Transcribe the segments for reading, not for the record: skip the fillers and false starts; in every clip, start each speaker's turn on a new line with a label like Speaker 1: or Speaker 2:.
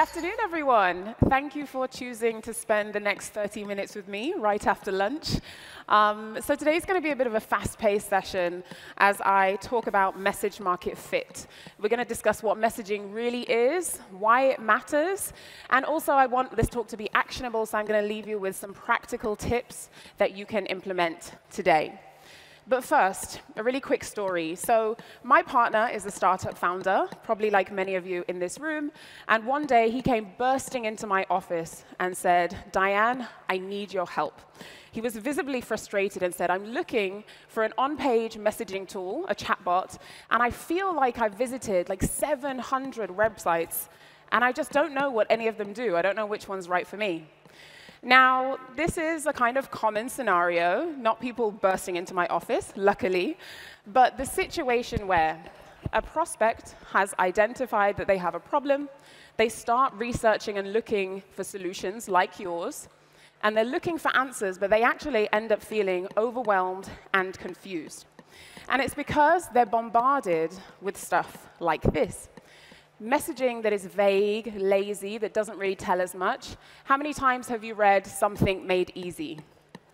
Speaker 1: afternoon, everyone. Thank you for choosing to spend the next 30 minutes with me right after lunch. So today's going to be a bit of a fast-paced session as I talk about message market fit. We're going to discuss what messaging really is, why it matters, and also I want this talk to be actionable, so I'm going to leave you with some practical tips that you can implement today. But first, a really quick story. So my partner is a startup founder, probably like many of you in this room, and one day he came bursting into my office and said, "Diane, I need your help." He was visibly frustrated and said, "I'm looking for an on-page messaging tool, a chatbot, and I feel like I've visited like 700 websites, and I just don't know what any of them do. I don't know which one's right for me." Now, this is a kind of common scenario, not people bursting into my office, luckily, but the situation where a prospect has identified that they have a problem, they start researching and looking for solutions like yours, and they're looking for answers, but they actually end up feeling overwhelmed and confused. And it's because they're bombarded with stuff like this. Messaging that is vague, lazy, that doesn't really tell us much. How many times have you read something made easy?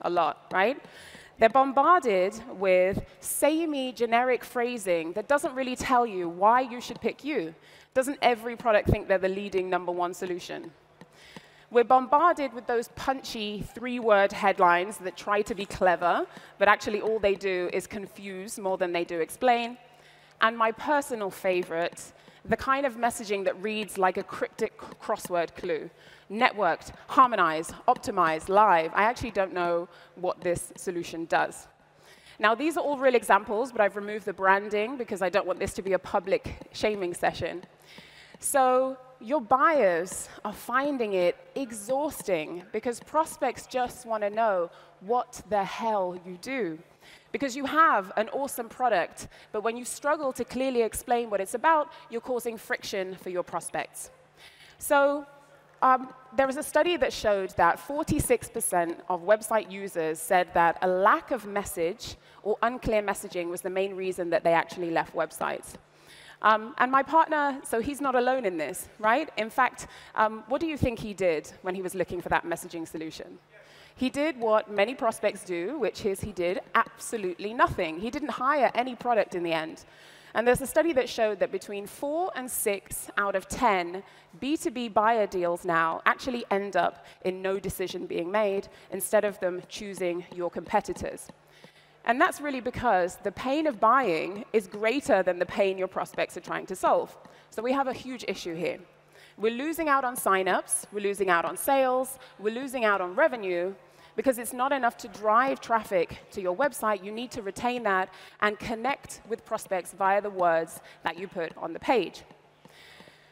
Speaker 1: A lot, right? They're bombarded with samey, generic phrasing that doesn't really tell you why you should pick you. Doesn't every product think they're the leading #1 solution? We're bombarded with those punchy three-word headlines that try to be clever, but actually all they do is confuse more than they do explain. And my personal favorite, the kind of messaging that reads like a cryptic crossword clue. Networked, harmonized, optimized, live. I actually don't know what this solution does. Now, these are all real examples, but I've removed the branding because I don't want this to be a public shaming session. So your buyers are finding it exhausting because prospects just want to know what the hell you do. Because you have an awesome product, but when you struggle to clearly explain what it's about, you're causing friction for your prospects. So there was a study that showed that 46% of website users said that a lack of message or unclear messaging was the main reason that they actually left websites. And my partner, so he's not alone in this, right? In fact, what do you think he did when he was looking for that messaging solution? He did what many prospects do, which is he did absolutely nothing. He didn't hire any product in the end. And there's a study that showed that between 4 and 6 out of 10 B2B buyer deals now actually end up in no decision being made instead of them choosing your competitors. And that's really because the pain of buying is greater than the pain your prospects are trying to solve. So we have a huge issue here. We're losing out on signups, we're losing out on sales, we're losing out on revenue, because it's not enough to drive traffic to your website. You need to retain that and connect with prospects via the words that you put on the page.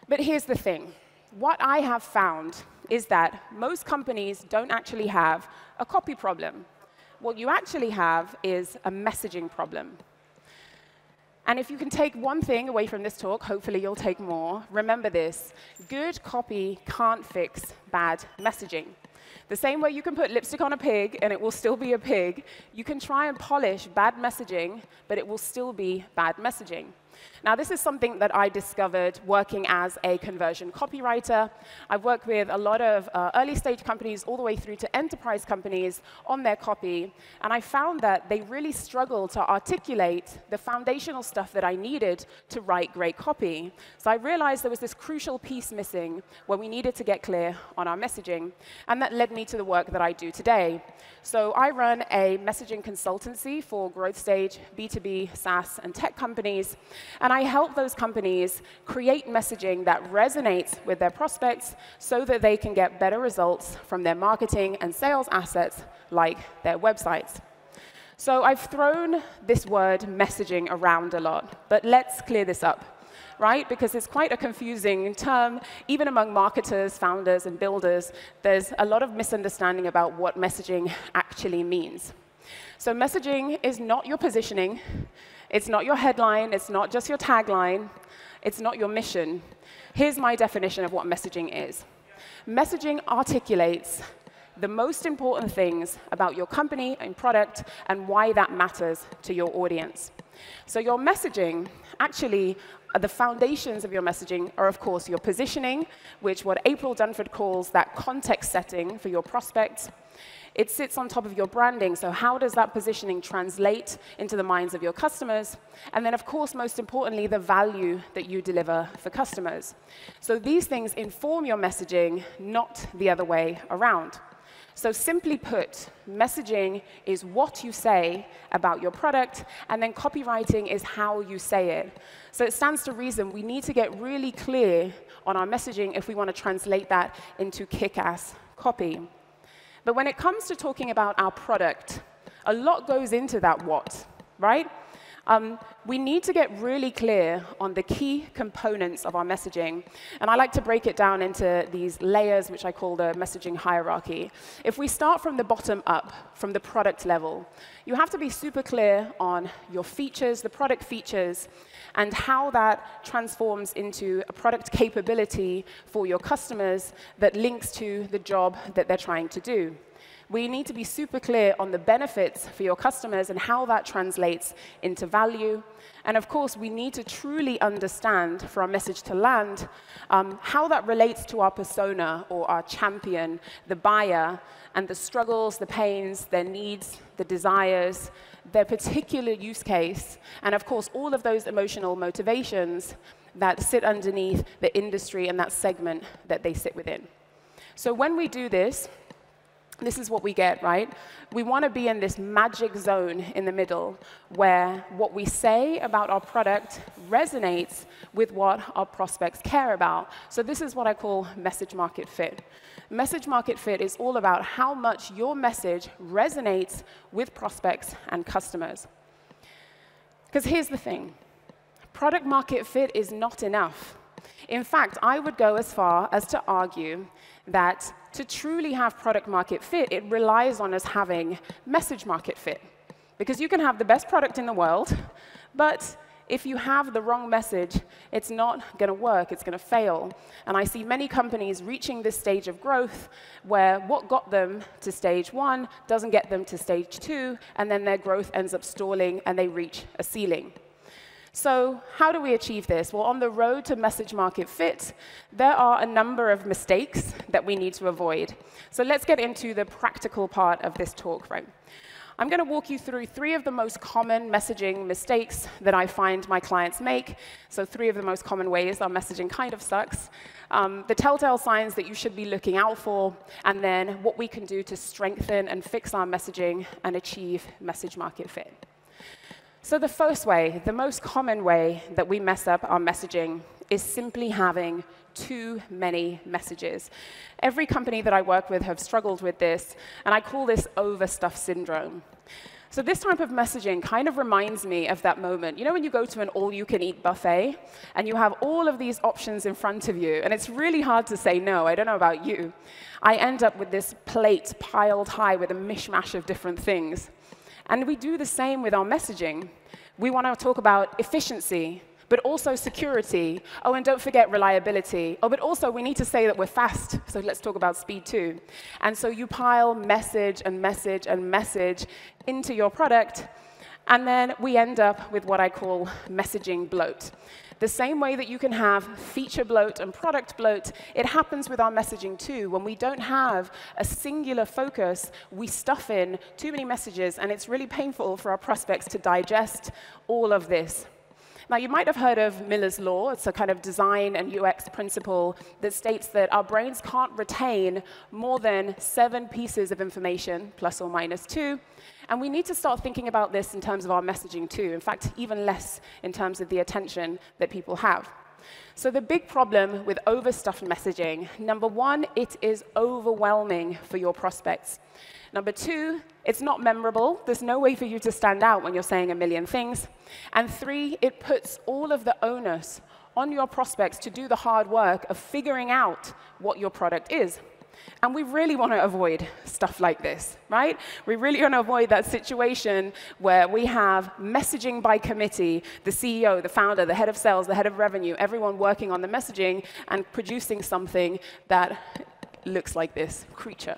Speaker 1: But here's the thing. What I have found is that most companies don't actually have a copy problem. What you actually have is a messaging problem. And if you can take one thing away from this talk, hopefully you'll take more. Remember this. Good copy can't fix bad messaging. The same way you can put lipstick on a pig and it will still be a pig, you can try and polish bad messaging, but it will still be bad messaging. Now, this is something that I discovered working as a conversion copywriter. I've worked with a lot of early-stage companies all the way through to enterprise companies on their copy, and I found that they really struggle to articulate the foundational stuff that I needed to write great copy. So I realized there was this crucial piece missing where we needed to get clear on our messaging, and that led me to the work that I do today. So I run a messaging consultancy for growth stage B2B, SaaS, and tech companies, and I help those companies create messaging that resonates with their prospects so that they can get better results from their marketing and sales assets like their websites. So I've thrown this word messaging around a lot, but let's clear this up, right? Because it's quite a confusing term. Even among marketers, founders, and builders, there's a lot of misunderstanding about what messaging actually means. So messaging is not your positioning. It's not your headline. It's not just your tagline. It's not your mission. Here's my definition of what messaging is. Messaging articulates the most important things about your company and product and why that matters to your audience. So your messaging Actually, the foundations of your messaging are, of course, your positioning, which what April Dunford calls that context setting for your prospects. It sits on top of your branding, so how does that positioning translate into the minds of your customers? And then, of course, most importantly, the value that you deliver for customers. So these things inform your messaging, not the other way around. So simply put, messaging is what you say about your product, and then copywriting is how you say it. So it stands to reason we need to get really clear on our messaging if we want to translate that into kick-ass copy. But when it comes to talking about our product, a lot goes into that what, right? We need to get really clear on the key components of our messaging. And I like to break it down into these layers, which I call the messaging hierarchy. If we start from the bottom up, from the product level, you have to be super clear on your features, the product features, and how that transforms into a product capability for your customers that links to the job that they're trying to do. We need to be super clear on the benefits for your customers and how that translates into value. And of course, we need to truly understand, for our message to land, how that relates to our persona or our champion, the buyer, and the struggles, the pains, their needs, the desires, their particular use case, and of course, all of those emotional motivations that sit underneath the industry and that segment that they sit within. So when we do this, this is what we get, right? We want to be in this magic zone in the middle where what we say about our product resonates with what our prospects care about. So this is what I call message market fit. Message market fit is all about how much your message resonates with prospects and customers. Because here's the thing. Product market fit is not enough. In fact, I would go as far as to argue that to truly have product market fit, it relies on us having message market fit. Because you can have the best product in the world, but if you have the wrong message, it's not going to work, it's going to fail. And I see many companies reaching this stage of growth where what got them to stage 1 doesn't get them to stage 2, and then their growth ends up stalling and they reach a ceiling. So how do we achieve this? Well, on the road to message market fit, there are a number of mistakes that we need to avoid. So let's get into the practical part of this talk, right? I'm going to walk you through 3 of the most common messaging mistakes that I find my clients make. So 3 of the most common ways our messaging kind of sucks. The telltale signs that you should be looking out for, and then what we can do to strengthen and fix our messaging and achieve message market fit. So the first way, the most common way that we mess up our messaging is simply having too many messages. Every company that I work with have struggled with this, and I call this overstuff syndrome. So this type of messaging kind of reminds me of that moment. You know when you go to an all-you-can-eat buffet, and you have all of these options in front of you, and it's really hard to say no. I don't know about you. I end up with this plate piled high with a mishmash of different things. And we do the same with our messaging. We want to talk about efficiency, but also security. Oh, and don't forget reliability. Oh, but also we need to say that we're fast, so let's talk about speed too. And so you pile message and message and message into your product, and then we end up with what I call messaging bloat. The same way that you can have feature bloat and product bloat, it happens with our messaging too. When we don't have a singular focus, we stuff in too many messages, and it's really painful for our prospects to digest all of this. Now, you might have heard of Miller's Law. It's a kind of design and UX principle that states that our brains can't retain more than 7 pieces of information, plus or minus 2. And we need to start thinking about this in terms of our messaging too. In fact, even less in terms of the attention that people have. So the big problem with overstuffed messaging, number 1, it is overwhelming for your prospects. Number 2, it's not memorable. There's no way for you to stand out when you're saying a million things. And 3, it puts all of the onus on your prospects to do the hard work of figuring out what your product is. And we really want to avoid stuff like this, right? We really want to avoid that situation where we have messaging by committee, the CEO, the founder, the head of sales, the head of revenue, everyone working on the messaging and producing something that looks like this creature.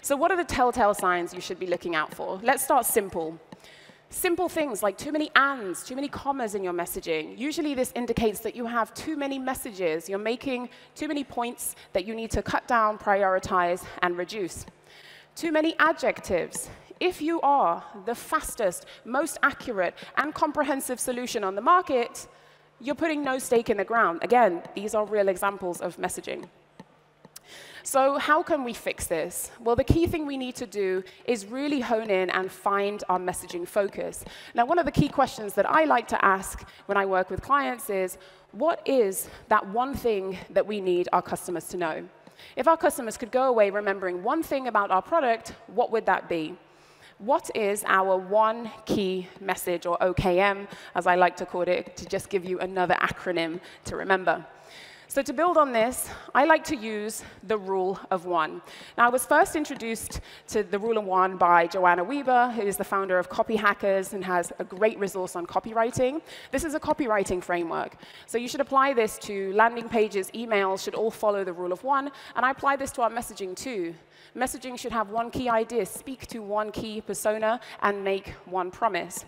Speaker 1: So what are the telltale signs you should be looking out for? Let's start simple. Simple things like too many ands, too many commas in your messaging. Usually this indicates that you have too many messages. You're making too many points that you need to cut down, prioritize, and reduce. Too many adjectives. If you are the fastest, most accurate, and comprehensive solution on the market, you're putting no stake in the ground. Again, these are real examples of messaging. So how can we fix this? Well, the key thing we need to do is really hone in and find our messaging focus. Now, one of the key questions that I like to ask when I work with clients is, what is that one thing that we need our customers to know? If our customers could go away remembering one thing about our product, what would that be? What is our one key message, or OKM, as I like to call it, to just give you another acronym to remember? So to build on this, I like to use the rule of one. Now, I was first introduced to the rule of one by Joanna Weber, who is the founder of Copy Hackers and has a great resource on copywriting. This is a copywriting framework. So you should apply this to landing pages, emails should all follow the rule of one. And I apply this to our messaging too. Messaging should have one key idea, speak to one key persona, and make one promise.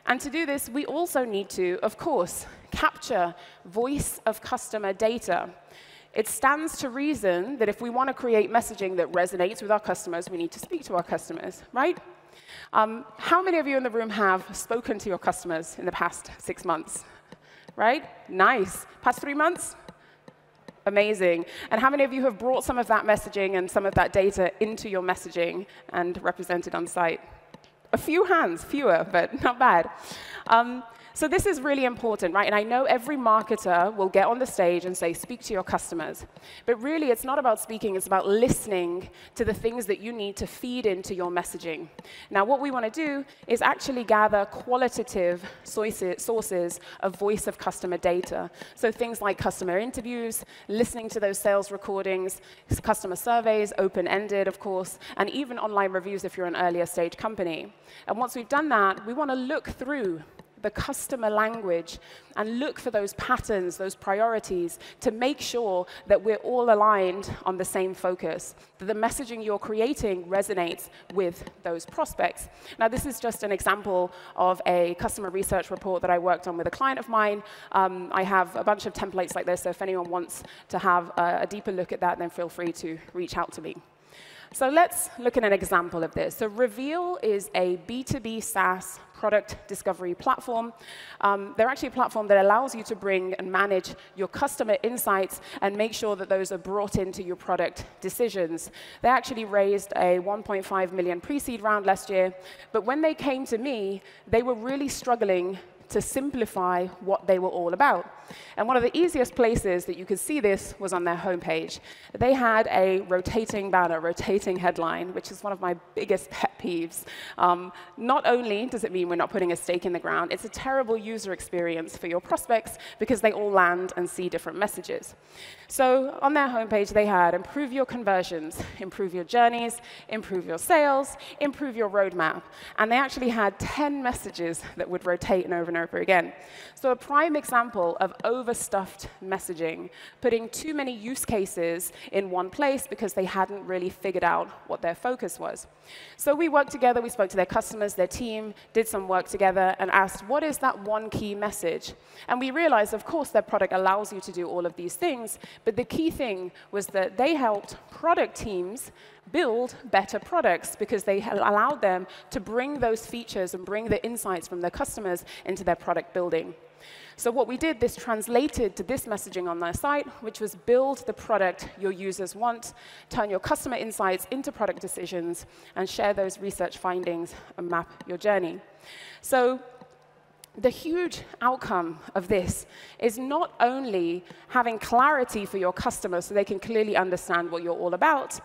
Speaker 1: And to do this, we also need to, of course, capture voice of customer data. It stands to reason that if we want to create messaging that resonates with our customers, we need to speak to our customers, right? How many of you in the room have spoken to your customers in the past 6 months? Right? Nice. Past 3 months? Amazing. And how many of you have brought some of that messaging and some of that data into your messaging and represented on site? A few hands, fewer, but not bad. So this is really important, right? And I know every marketer will get on the stage and say, speak to your customers. But really, it's not about speaking. It's about listening to the things that you need to feed into your messaging. Now, what we want to do is actually gather qualitative sources of voice of customer data. So things like customer interviews, listening to those sales recordings, customer surveys, open-ended, of course, and even online reviews if you're an earlier stage company. And once we've done that, we want to look through the customer language and look for those patterns, those priorities, to make sure that we're all aligned on the same focus, that the messaging you're creating resonates with those prospects. Now, this is just an example of a customer research report that I worked on with a client of mine. I have a bunch of templates like this, so if anyone wants to have a deeper look at that, then feel free to reach out to me. So let's look at an example of this. So Reveal is a B2B SaaS product discovery platform. They're actually a platform that allows you to bring and manage your customer insights and make sure that those are brought into your product decisions. They actually raised a 1.5 million pre-seed round last year, but when they came to me, they were really struggling to simplify what they were all about. And one of the easiest places that you could see this was on their homepage. They had a rotating banner, rotating headline, which is one of my biggest pet peeves. Not only does it mean we're not putting a stake in the ground, it's a terrible user experience for your prospects because they all land and see different messages. So on their homepage, they had improve your conversions, improve your journeys, improve your sales, improve your roadmap. And they actually had 10 messages that would rotate over and over again. So a prime example of overstuffed messaging, putting too many use cases in one place because they hadn't really figured out what their focus was. So we worked together, we spoke to their customers, their team, did some work together, and asked, what is that one key message? And we realized, of course, their product allows you to do all of these things, but the key thing was that they helped product teams build better products because they allowed them to bring those features and bring the insights from their customers into their product building. So what we did, this translated to this messaging on their site, which was build the product your users want, turn your customer insights into product decisions, and share those research findings and map your journey. So the huge outcome of this is not only having clarity for your customers so they can clearly understand what you're all about,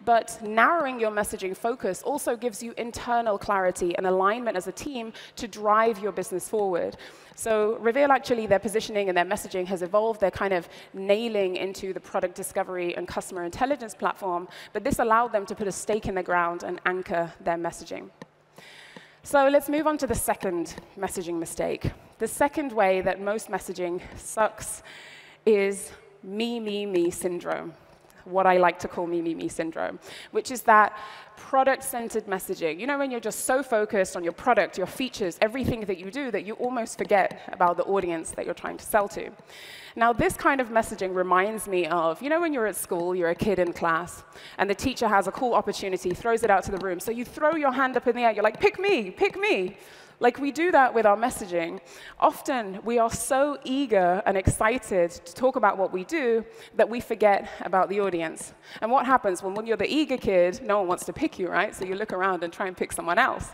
Speaker 1: but narrowing your messaging focus also gives you internal clarity and alignment as a team to drive your business forward. So Reveal, actually, their positioning and their messaging has evolved. They're kind of nailing into the product discovery and customer intelligence platform, but this allowed them to put a stake in the ground and anchor their messaging. So let's move on to the second messaging mistake. The second way that most messaging sucks is me syndrome. what I like to call me syndrome, which is that product-centered messaging. You know, when you're just so focused on your product, your features, everything that you do, that you almost forget about the audience that you're trying to sell to. Now, this kind of messaging reminds me of, you know, when you're at school, you're a kid in class, and the teacher has a cool opportunity, throws it out to the room. So you throw your hand up in the air, you're like, pick me, pick me. Like, we do that with our messaging. Often, we are so eager and excited to talk about what we do that we forget about the audience. And what happens when you're the eager kid, no one wants to pick you, right? So you look around and try and pick someone else.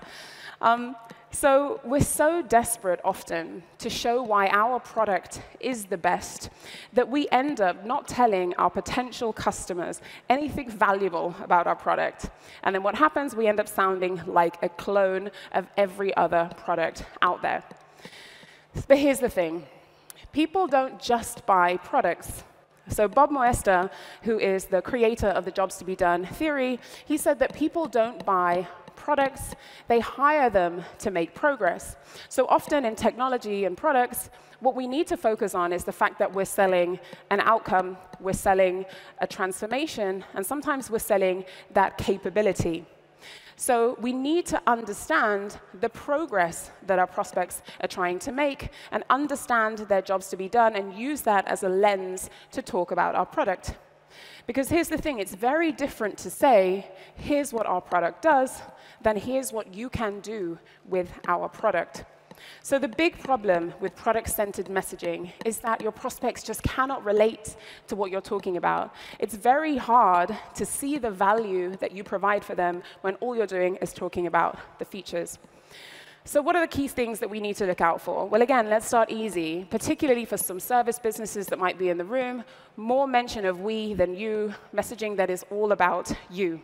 Speaker 1: So we're so desperate often to show why our product is the best that we end up not telling our potential customers anything valuable about our product. And then what happens, we end up sounding like a clone of every other product out there. But here's the thing. People don't just buy products. So Bob Moesta, who is the creator of the Jobs to be Done theory, he said that people don't buy products, they hire them to make progress. So often in technology and products, what we need to focus on is the fact that we're selling an outcome, we're selling a transformation, and sometimes we're selling that capability. So we need to understand the progress that our prospects are trying to make and understand their jobs to be done and use that as a lens to talk about our product. Because here's the thing, it's very different to say, here's what our product does, than here's what you can do with our product. So the big problem with product-centered messaging is that your prospects just cannot relate to what you're talking about. It's very hard to see the value that you provide for them when all you're doing is talking about the features. So what are the key things that we need to look out for? Well, again, let's start easy, particularly for some service businesses that might be in the room. More mention of we than you, messaging that is all about you.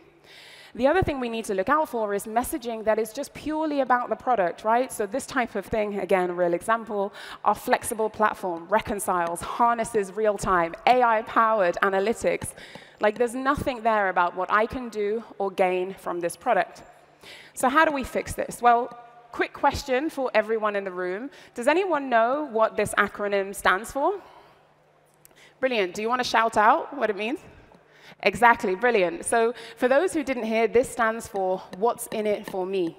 Speaker 1: The other thing we need to look out for is messaging that is just purely about the product, right? So this type of thing, again, a real example, our flexible platform reconciles, harnesses real-time, AI-powered analytics. Like, there's nothing there about what I can do or gain from this product. So how do we fix this? Well, quick question for everyone in the room. Does anyone know what this acronym stands for? Brilliant. Do you want to shout out what it means? Exactly, brilliant. So for those who didn't hear, this stands for what's in it for me.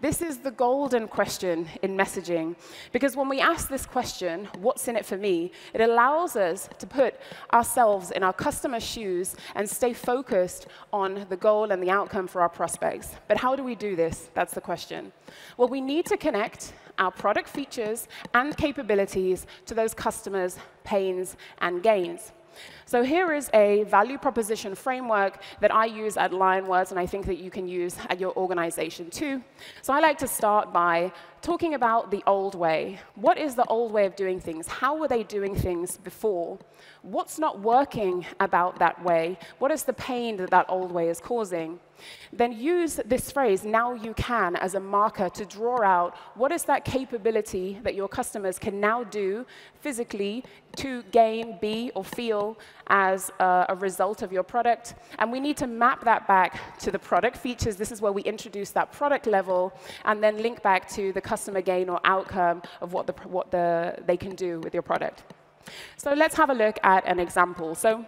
Speaker 1: This is the golden question in messaging, because when we ask this question, what's in it for me, it allows us to put ourselves in our customer's shoes and stay focused on the goal and the outcome for our prospects. But how do we do this? That's the question. Well, we need to connect our product features and capabilities to those customers' pains and gains. So here is a value proposition framework that I use at Lionwords, and I think that you can use at your organization too. So I like to start by talking about the old way. What is the old way of doing things? How were they doing things before? What's not working about that way? What is the pain that that old way is causing? Then use this phrase, now you can, as a marker to draw out what is that capability that your customers can now do physically to gain, be, or feel as a result of your product. And we need to map that back to the product features. This is where we introduce that product level, and then link back to the customer gain or outcome of what they can do with your product. So let's have a look at an example. So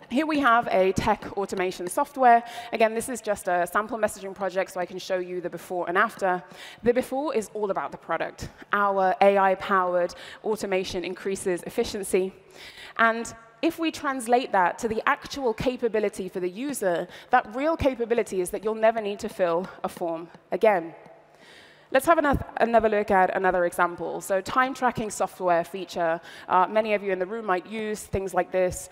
Speaker 1: here we have a tech automation software. Again, this is just a sample messaging project, so I can show you the before and after. The before is all about the product. Our AI-powered automation increases efficiency. And if we translate that to the actual capability for the user, that real capability is that you'll never need to fill a form again. Let's have another look at another example. So time tracking software feature. Many of you in the room might use things like this.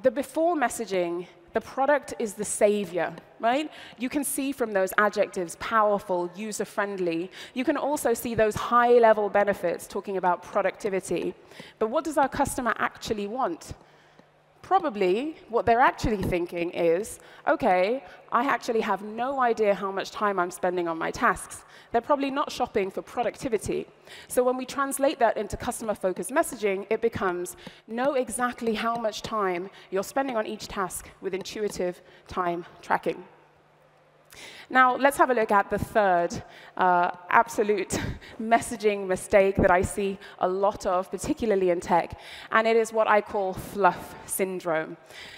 Speaker 1: The before messaging, the product is the savior, right? You can see from those adjectives, powerful, user-friendly. You can also see those high-level benefits talking about productivity. But what does our customer actually want? Probably what they're actually thinking is, OK, I actually have no idea how much time I'm spending on my tasks. They're probably not shopping for productivity. So when we translate that into customer-focused messaging, it becomes, know exactly how much time you're spending on each task with intuitive time tracking. Now, let's have a look at the third absolute messaging mistake that I see a lot of, particularly in tech, and it is what I call fluff syndrome.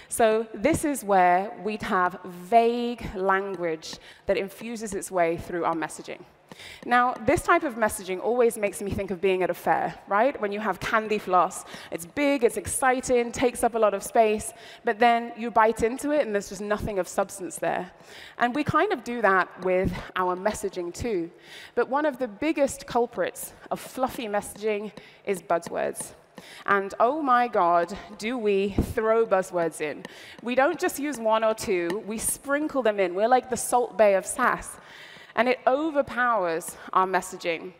Speaker 1: So this is where we'd have vague language that infuses its way through our messaging. Now, this type of messaging always makes me think of being at a fair, right? When you have candy floss, it's big, it's exciting, takes up a lot of space, but then you bite into it and there's just nothing of substance there. And we kind of do that with our messaging too. But one of the biggest culprits of fluffy messaging is buzzwords. And oh my God, do we throw buzzwords in. We don't just use one or two, we sprinkle them in. We're like the Salt Bay of SaaS. And it overpowers our messaging.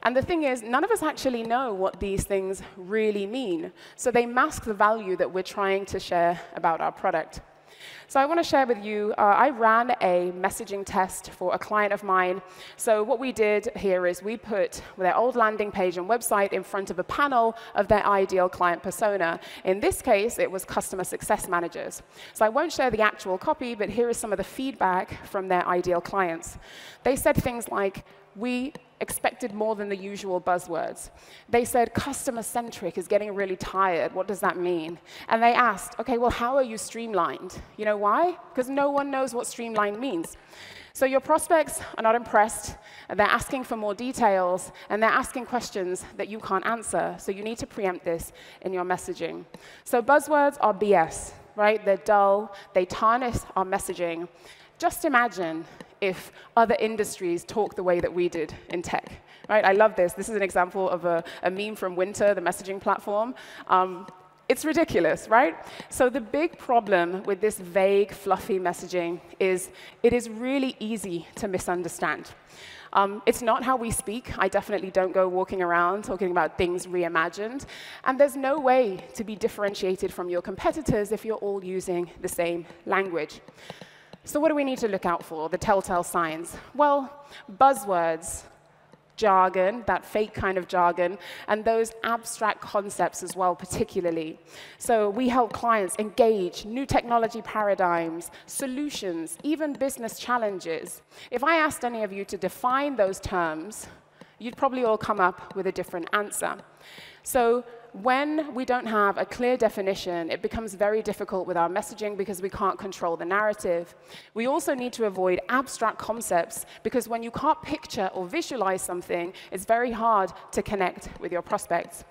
Speaker 1: And the thing is, none of us actually know what these things really mean. So they mask the value that we're trying to share about our product. So I want to share with you, I ran a messaging test for a client of mine. So what we did here is we put their old landing page and website in front of a panel of their ideal client persona. In this case, it was customer success managers. So I won't share the actual copy, but here is some of the feedback from their ideal clients. They said things like, we expected more than the usual buzzwords. They said customer-centric is getting really tired. What does that mean? And they asked, OK, well, how are you streamlined? You know why? Because no one knows what streamlined means. So your prospects are not impressed, and they're asking for more details, and they're asking questions that you can't answer. So you need to preempt this in your messaging. So buzzwords are BS, right? They're dull. They tarnish our messaging. Just imagine if other industries talk the way that we did in tech. Right? I love this. This is an example of a meme from Winter, the messaging platform. It's ridiculous, right? So the big problem with this vague, fluffy messaging is it is really easy to misunderstand. It's not how we speak. I definitely don't go walking around talking about things reimagined. And there's no way to be differentiated from your competitors if you're all using the same language. So what do we need to look out for, the telltale signs? Well, buzzwords, jargon, that fake kind of jargon, and those abstract concepts as well, particularly. So we help clients engage new technology paradigms, solutions, even business challenges. If I asked any of you to define those terms, you'd probably all come up with a different answer. So when we don't have a clear definition, it becomes very difficult with our messaging because we can't control the narrative. We also need to avoid abstract concepts because when you can't picture or visualize something, it's very hard to connect with your prospects.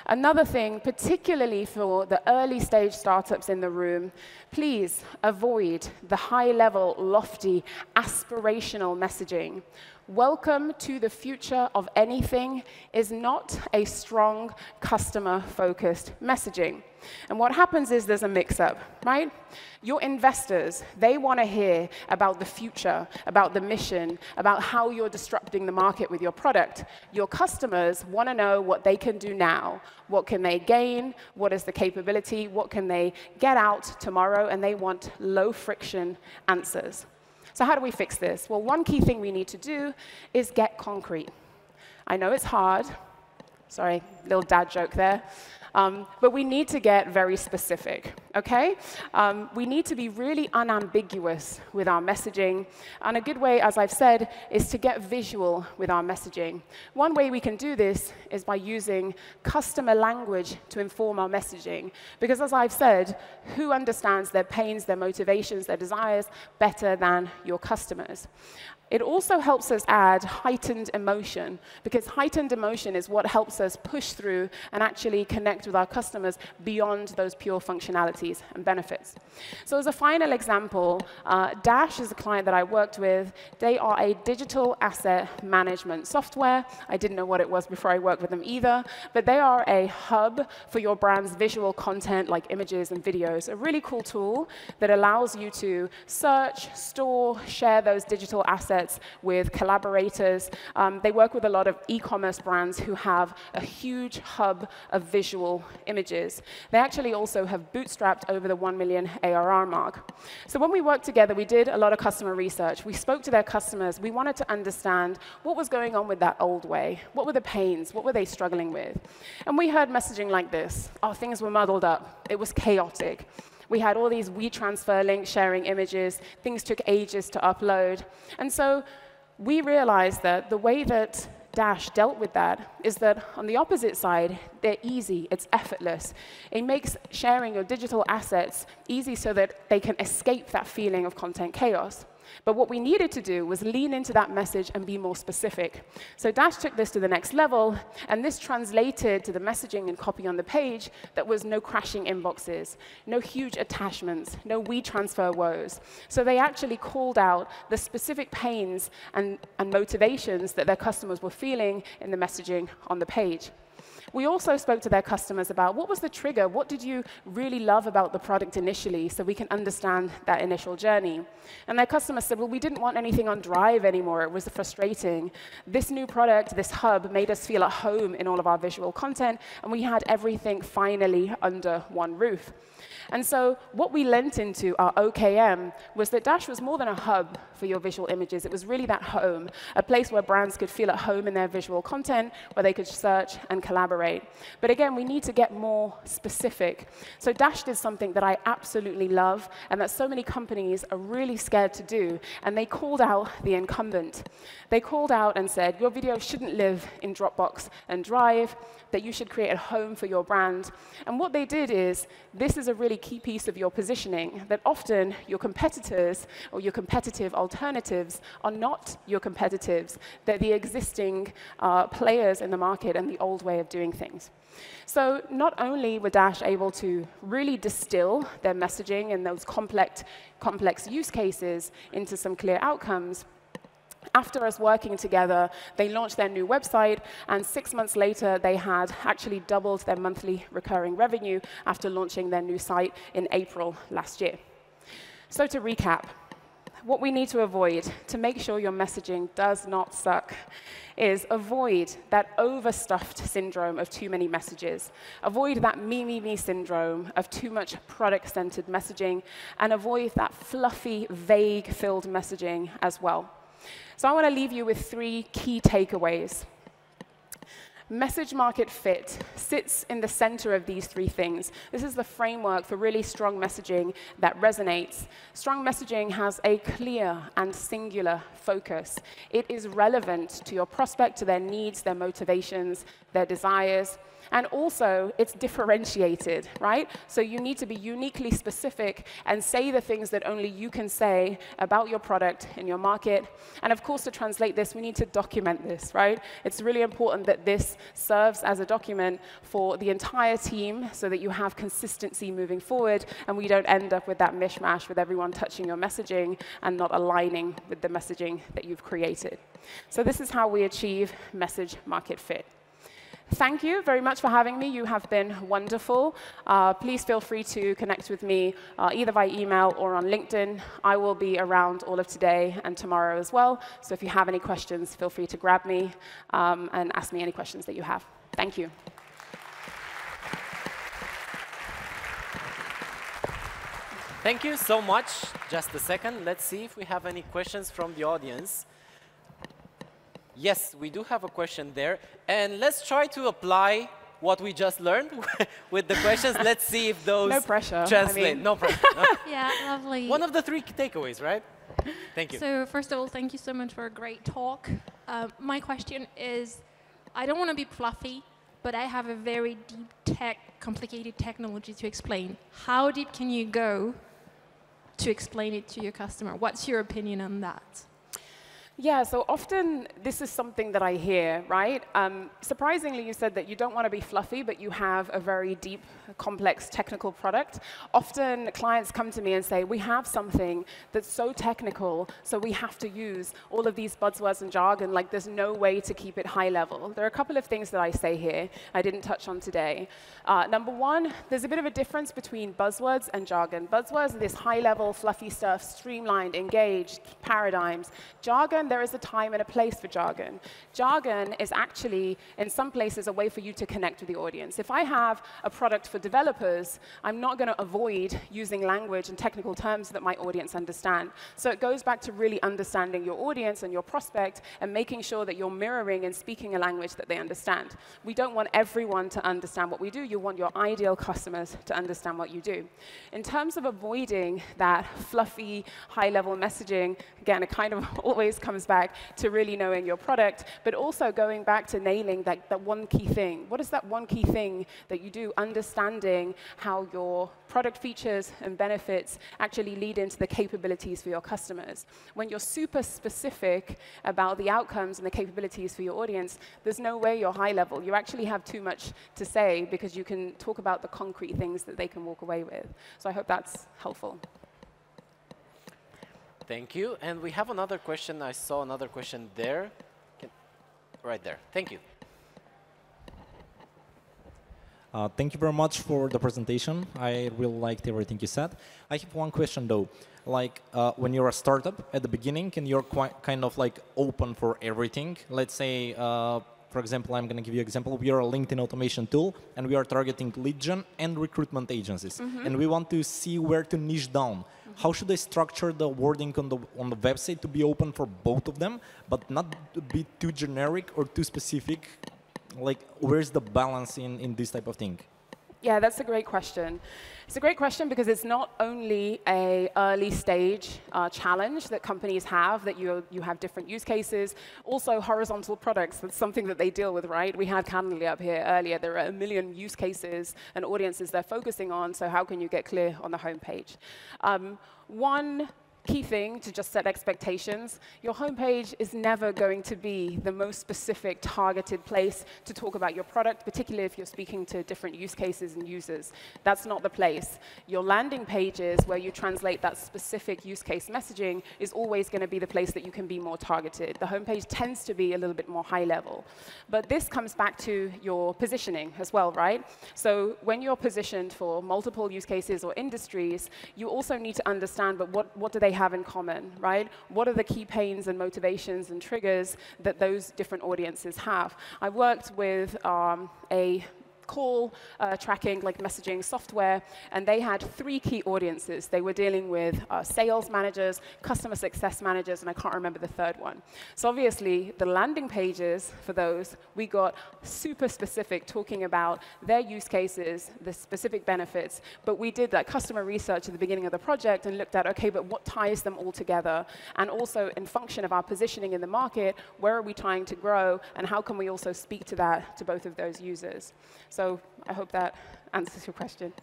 Speaker 1: Another thing, particularly for the early stage startups in the room, please avoid the high-level, lofty, aspirational messaging. Welcome to the future of anything is not a strong customer-focused messaging. And what happens is there's a mix-up, right? Your investors, they want to hear about the future, about the mission, about how you're disrupting the market with your product. Your customers want to know what they can do now. What can they gain? What is the capability? What can they get out tomorrow? And they want low-friction answers. So how do we fix this? Well, one key thing we need to do is get concrete. I know it's hard. Sorry, little dad joke there. But we need to get very specific, OK? We need to be really unambiguous with our messaging. And a good way, as I've said, is to get visual with our messaging. One way we can do this is by using customer language to inform our messaging. Because as I've said, who understands their pains, their motivations, their desires better than your customers? It also helps us add heightened emotion, because heightened emotion is what helps us push through and actually connect with our customers beyond those pure functionalities and benefits. So as a final example, Dash is a client that I worked with. They are a digital asset management software. I didn't know what it was before I worked with them either, but they are a hub for your brand's visual content like images and videos, a really cool tool that allows you to search, store, share those digital assets with collaborators. They work with a lot of e-commerce brands who have a huge hub of visual images. They actually also have bootstrapped over the 1 million ARR mark. So when we worked together, we did a lot of customer research. We spoke to their customers. We wanted to understand what was going on with that old way. What were the pains? What were they struggling with? And we heard messaging like this. Oh, things were muddled up. It was chaotic. We had all these WeTransfer links sharing images. Things took ages to upload. And so we realized that the way that Dash dealt with that is that on the opposite side, they're easy, it's effortless. It makes sharing your digital assets easy so that they can escape that feeling of content chaos. But what we needed to do was lean into that message and be more specific. So Dash took this to the next level, and this translated to the messaging and copy on the page that was no crashing inboxes, no huge attachments, no WeTransfer woes. So they actually called out the specific pains and motivations that their customers were feeling in the messaging on the page. We also spoke to their customers about what was the trigger, what did you really love about the product initially, so we can understand that initial journey. And their customers said, well, we didn't want anything on Drive anymore, it was frustrating. This new product, this hub, made us feel at home in all of our visual content, and we had everything finally under one roof. And so what we lent into our OKM was that Dash was more than a hub for your visual images. It was really that home, a place where brands could feel at home in their visual content, where they could search and collaborate. But again, we need to get more specific. So Dash did something that I absolutely love and that so many companies are really scared to do, and they called out the incumbent. They called out and said, your video shouldn't live in Dropbox and Drive, that you should create a home for your brand. And what they did is, this is a really key piece of your positioning, that often your competitors or your competitive alternatives are not your competitors. They're the existing players in the market and the old way of doing things. So not only were Dash able to really distill their messaging and those complex use cases into some clear outcomes, after us working together, they launched their new website, and 6 months later, they had actually doubled their monthly recurring revenue after launching their new site in April last year. So to recap, what we need to avoid to make sure your messaging does not suck is avoid that overstuffed syndrome of too many messages. Avoid that me syndrome of too much product-centered messaging, and avoid that fluffy, vague-filled messaging as well. So I want to leave you with 3 key takeaways. Message market fit sits in the center of these 3 things. This is the framework for really strong messaging that resonates. Strong messaging has a clear and singular focus. It is relevant to your prospect, to their needs, their motivations, their desires. And also, it's differentiated, right? So you need to be uniquely specific and say the things that only you can say about your product in your market. And of course, to translate this, we need to document this, right? It's really important that this serves as a document for the entire team so that you have consistency moving forward and we don't end up with that mishmash with everyone touching your messaging and not aligning with the messaging that you've created. So this is how we achieve message market fit. Thank you very much for having me. You have been wonderful. Please feel free to connect with me either by email or on LinkedIn. I will be around all of today and tomorrow as well. So if you have any questions, feel free to grab me and ask me any questions that you have. Thank you.
Speaker 2: Thank you so much. Just a second. Let's see if we have any questions from the audience. Yes, we do have a question there. And let's try to apply what we just learned with the questions. Let's see if those
Speaker 1: no pressure.
Speaker 2: Translate.
Speaker 1: I mean.
Speaker 2: No pressure. No.
Speaker 3: Yeah, lovely.
Speaker 2: One of the 3 takeaways, right? Thank you.
Speaker 3: So first of all, thank you so much for a great talk. My question is, I don't want to be fluffy, but I have a very deep complicated technology to explain. How deep can you go to explain it to your customer? What's your opinion on that?
Speaker 1: Yeah, so often this is something that I hear, right? Surprisingly, you said that you don't want to be fluffy, but you have a very deep, complex technical product. Often clients come to me and say, we have something that's so technical, so we have to use all of these buzzwords and jargon, like there's no way to keep it high level. There are a couple of things that I say here I didn't touch on today. Number 1, there's a bit of a difference between buzzwords and jargon. Buzzwords are this high level, fluffy stuff, streamlined, engaged, paradigms. Jargon jargon, there is a time and a place for jargon. Jargon is actually, in some places, a way for you to connect with the audience. If I have a product for developers, I'm not going to avoid using language and technical terms that my audience understand. So it goes back to really understanding your audience and your prospect and making sure that you're mirroring and speaking a language that they understand. We don't want everyone to understand what we do. You want your ideal customers to understand what you do. In terms of avoiding that fluffy, high-level messaging, again, it kind of always comes back to really knowing your product, but also going back to nailing that one key thing. What is that one key thing that you do? Understanding how your product features and benefits actually lead into the capabilities for your customers. When you're super specific about the outcomes and the capabilities for your audience, there's no way you're high level. You actually have too much to say because you can talk about the concrete things that they can walk away with. So I hope that's helpful.
Speaker 2: Thank you. And we have another question. I saw another question there. Right there. Thank you.
Speaker 4: Thank you very much for the presentation. I really liked everything you said. I have one question, though. Like, when you're a startup at the beginning and you're kind of like open for everything, let's say, for example, I'm going to give you an example. We are a LinkedIn automation tool, and we are targeting lead gen and recruitment agencies. And we want to see where to niche down. How should I structure the wording on the website to be open for both of them, but not to be too generic or too specific? Like, where's the balance in this type of thing?
Speaker 1: Yeah, that's a great question. It's a great question because it's not only an early stage challenge that companies have, that you have different use cases, also horizontal products. That's something that they deal with, right? We had Calendly up here earlier. There are a million use cases and audiences they're focusing on, so how can you get clear on the homepage? One key thing to just set expectations, your homepage is never going to be the most specific, targeted place to talk about your product, particularly if you're speaking to different use cases and users. That's not the place. Your landing pages, where you translate that specific use case messaging, is always going to be the place that you can be more targeted. The homepage tends to be a little bit more high level. But this comes back to your positioning as well, right? So when you're positioned for multiple use cases or industries, you also need to understand, but what do they have in common, right? What are the key pains and motivations and triggers that those different audiences have? I worked with a call tracking, like messaging software, and they had 3 key audiences. They were dealing with sales managers, customer success managers, and I can't remember the third one. So obviously, the landing pages for those, we got super specific, talking about their use cases, the specific benefits, but we did that customer research at the beginning of the project and looked at, okay, but what ties them all together? And also, in function of our positioning in the market, where are we trying to grow, and how can we also speak to that, to both of those users? So I hope that answers your question.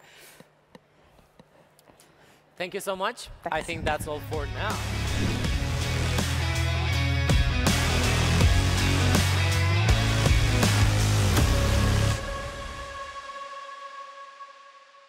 Speaker 2: Thank you so much.
Speaker 1: Thanks.
Speaker 2: I think that's all for now.